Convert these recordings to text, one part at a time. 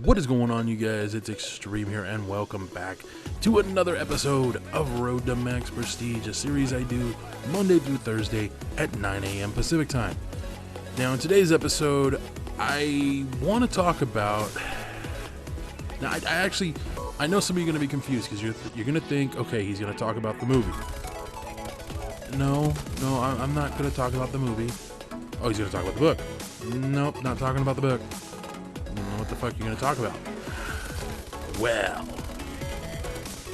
What is going on, you guys? It's Extreme here, and welcome back to another episode of Road to Max Prestige, a series I do Monday through Thursday at 9 a.m. Pacific time. Now, in today's episode, I want to talk about... Now, I know some of you are going to be confused because you're going to think, okay, he's going to talk about the movie. No, I'm not going to talk about the movie. Oh, he's going to talk about the book. Nope, not talking about the book. What the fuck are you going to talk about? Well,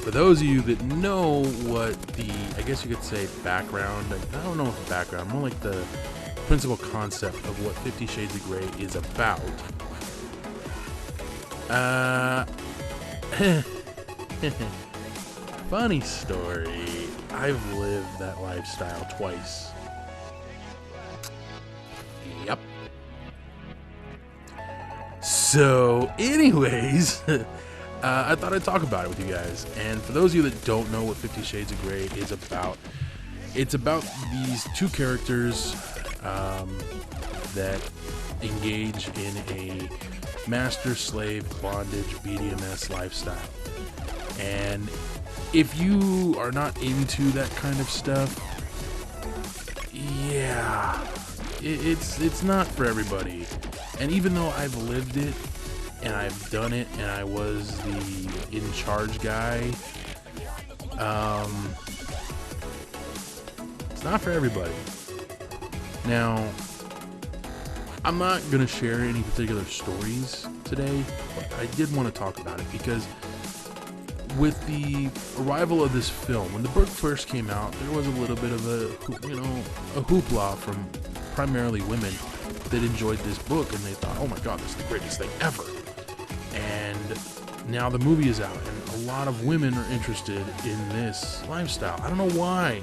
for those of you that know what the, I guess you could say, background, I don't know if background, more like the principal concept of what 50 Shades of Grey is about. Funny story, I've lived that lifestyle twice. Yep. So, anyways, I thought I'd talk about it with you guys. And for those of you that don't know what 50 Shades of Grey is about, it's about these two characters that engage in a master-slave bondage BDMS lifestyle. And if you are not into that kind of stuff, yeah, it's not for everybody. And even though I've lived it and I've done it and I was the in charge guy, it's not for everybody. Now, I'm not going to share any particular stories today, but I did want to talk about it because with the arrival of this film, when the book first came out, there was a little bit of a hoopla from primarily women that enjoyed this book, and they thought, oh my god, this is the greatest thing ever. And now the movie is out, and a lot of women are interested in this lifestyle. I don't know why.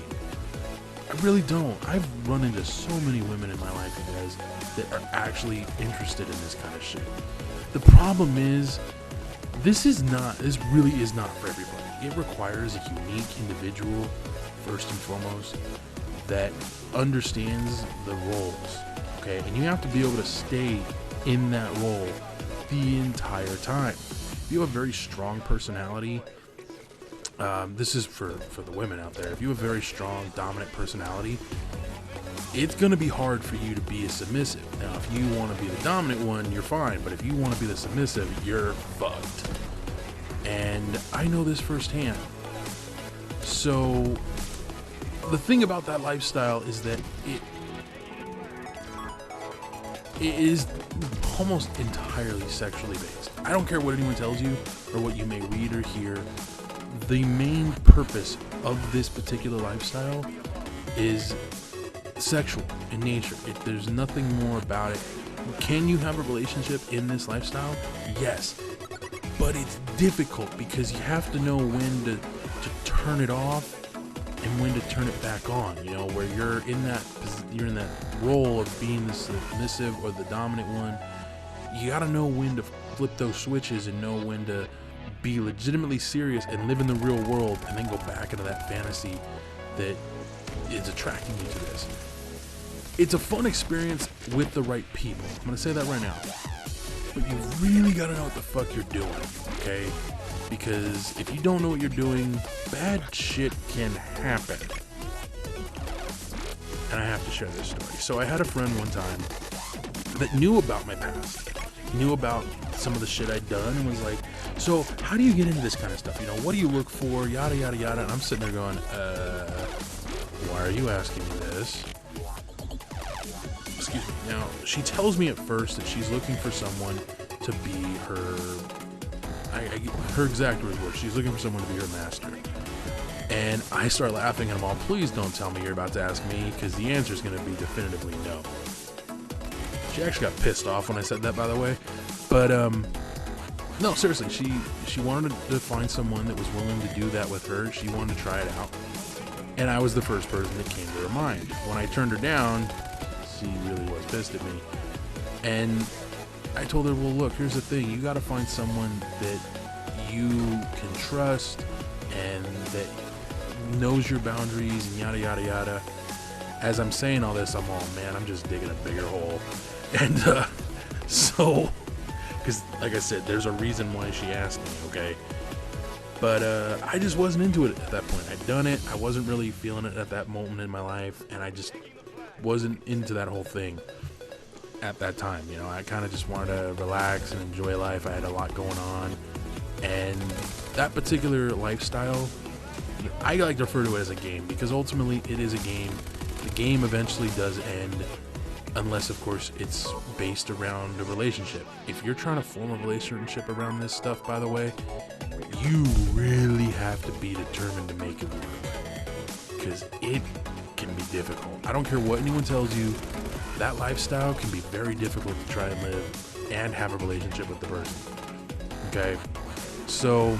I really don't. I've run into so many women in my life, you guys, that are actually interested in this kind of shit. The problem is, this really is not for everybody. It requires a unique individual, first and foremost, that understands the roles. Okay, and you have to be able to stay in that role the entire time. If you have a very strong personality, this is for the women out there. If you have a very strong, dominant personality, it's going to be hard for you to be a submissive. Now, if you want to be the dominant one, you're fine. But if you want to be the submissive, you're fucked. And I know this firsthand. So, the thing about that lifestyle is that it is almost entirely sexually based. I don't care what anyone tells you or what you may read or hear. The main purpose of this particular lifestyle is sexual in nature. There's nothing more about it. Can you have a relationship in this lifestyle? Yes. But it's difficult because you have to know when to turn it off and when to turn it back on, where you're in that role of being the submissive or the dominant one. You got to know when to flip those switches and know when to be legitimately serious and live in the real world and then go back into that fantasy that is attracting you to this. It's a fun experience with the right people. I'm going to say that right now. But you really got to know what the fuck you're doing, okay? Because if you don't know what you're doing, bad shit can happen. And I have to share this story. So I had a friend one time that knew about my past. He knew about some of the shit I'd done and was like, so how do you get into this kind of stuff? What do you look for? Yada, yada, yada. And I'm sitting there going, why are you asking me this? Excuse me. Now, she tells me at first that she's looking for someone to be her... her exact words were, she's looking for someone to be her master. And I start laughing and I'm all, please don't tell me you're about to ask me, because the answer is going to be definitively no. She actually got pissed off when I said that, by the way. But, no, seriously, she wanted to find someone that was willing to do that with her. She wanted to try it out. And I was the first person that came to her mind. When I turned her down, she really was pissed at me. And I told her, well, look, here's the thing. You got to find someone that you can trust and that knows your boundaries and yada, yada, yada. As I'm saying all this, I'm all, man, I'm just digging a bigger hole. And so because like I said, there's a reason why she asked me, okay? But I just wasn't into it at that point. I'd done it. I wasn't really feeling it at that moment in my life, and I just wasn't into that whole thing at that time. You know, I kind of just wanted to relax and enjoy life. I had a lot going on, and that particular lifestyle, I like to refer to it as a game, because ultimately it is a game. The game eventually does end, unless of course it's based around a relationship. If you're trying to form a relationship around this stuff, by the way, you really have to be determined to make it work, because it can be difficult. I don't care what anyone tells you, that lifestyle can be very difficult to try and live and have a relationship with the person. Okay, so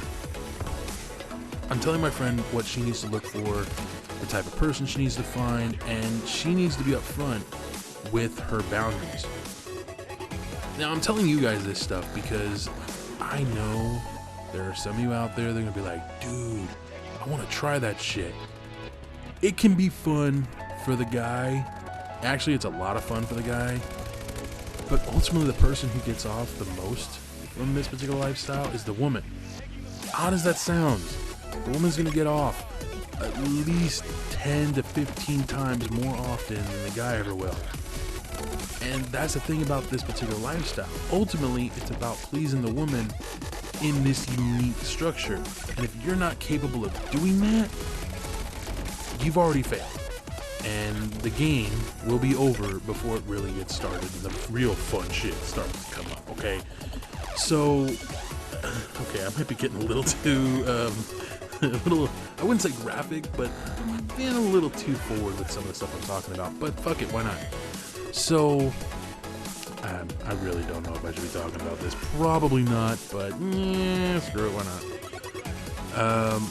I'm telling my friend what she needs to look for, the type of person she needs to find, and she needs to be upfront with her boundaries. Now, I'm telling you guys this stuff because I know there are some of you out there that are going to be like, dude, I want to try that shit. It can be fun for the guy. Actually, it's a lot of fun for the guy. But ultimately, the person who gets off the most from this particular lifestyle is the woman. Odd as that sounds, the woman's going to get off at least 10 to 15 times more often than the guy ever will. And that's the thing about this particular lifestyle. Ultimately, it's about pleasing the woman in this unique structure. And if you're not capable of doing that, you've already failed. And the game will be over before it really gets started and the real fun shit starts to come up, okay? So, okay, I might be getting a little too, I wouldn't say graphic, but being a little too forward with some of the stuff I'm talking about. But fuck it, why not? So, I really don't know if I should be talking about this. Probably not, but screw it, why not?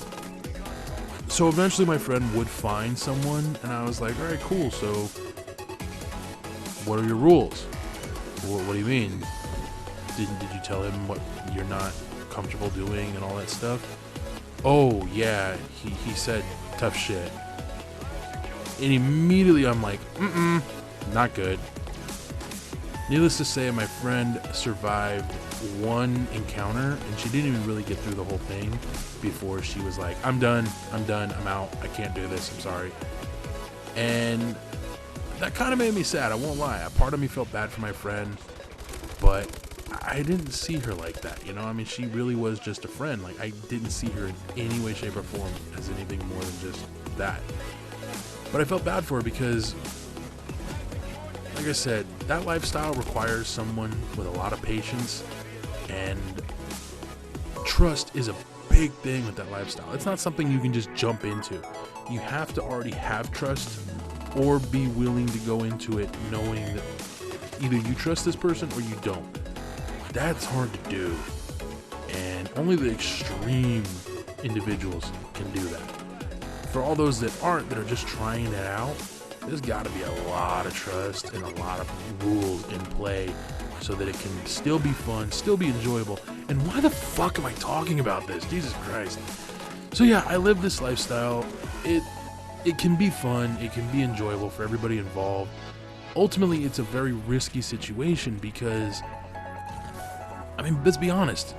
So eventually my friend would find someone, and I was like, alright, cool, so what are your rules? What do you mean? Did you tell him what you're not comfortable doing and all that stuff? Oh, yeah, he said tough shit. And immediately I'm like, not good. Needless to say, my friend survived one encounter, and she didn't even really get through the whole thing before she was like, I'm done, I'm out, I can't do this, I'm sorry. And that kind of made me sad, I won't lie. A part of me felt bad for my friend, but I didn't see her like that, you know? I mean, she really was just a friend. Like, I didn't see her in any way, shape, or form as anything more than just that. But I felt bad for her because, like I said, that lifestyle requires someone with a lot of patience, and trust is a big thing with that lifestyle. It's not something you can just jump into. You have to already have trust or be willing to go into it knowing that either you trust this person or you don't. That's hard to do, and only the extreme individuals can do that. For all those that aren't, that are just trying it out, there's got to be a lot of trust and a lot of rules in play so that it can still be fun, still be enjoyable. And why the fuck am I talking about this? Jesus Christ. So yeah, I live this lifestyle. It can be fun, it can be enjoyable for everybody involved. Ultimately, it's a very risky situation because, I mean, let's be honest,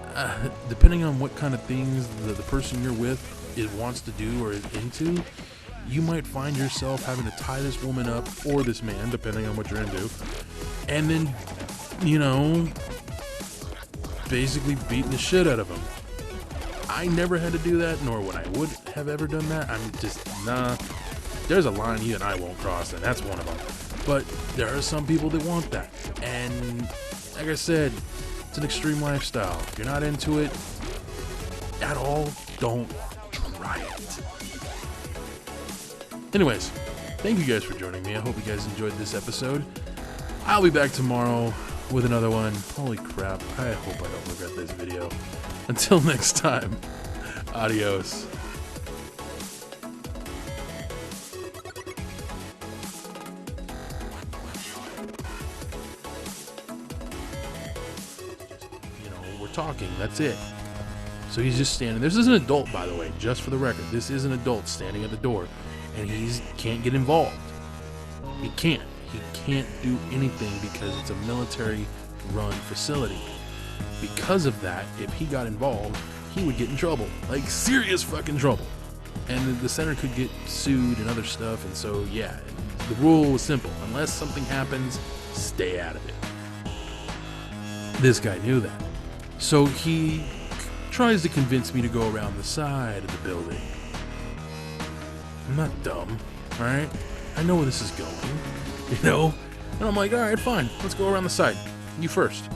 depending on what kind of things the person you're with wants to do or is into, you might find yourself having to tie this woman up, or this man, depending on what you're into, and then, you know, basically beating the shit out of him. I never had to do that, nor would I have ever done that. I'm just, nah. There's a line you and I won't cross, and that's one of them. But there are some people that want that. And like I said, it's an extreme lifestyle. If you're not into it at all, don't try it. Anyways, thank you guys for joining me. I hope you guys enjoyed this episode. I'll be back tomorrow with another one. Holy crap, I hope I don't regret this video. Until next time, adios. You know, we're talking, that's it. So he's just standing. This is an adult, by the way, just for the record. This is an adult standing at the door, and he can't get involved. He can't. He can't do anything because it's a military-run facility. because of that, if he got involved, he would get in trouble, like serious fucking trouble. And the center could get sued and other stuff. And so, yeah, the rule was simple. Unless something happens, stay out of it. This guy knew that. So he tries to convince me to go around the side of the building. I'm not dumb, alright? I know where this is going, you know? And I'm like, alright, fine. Let's go around the side. You first.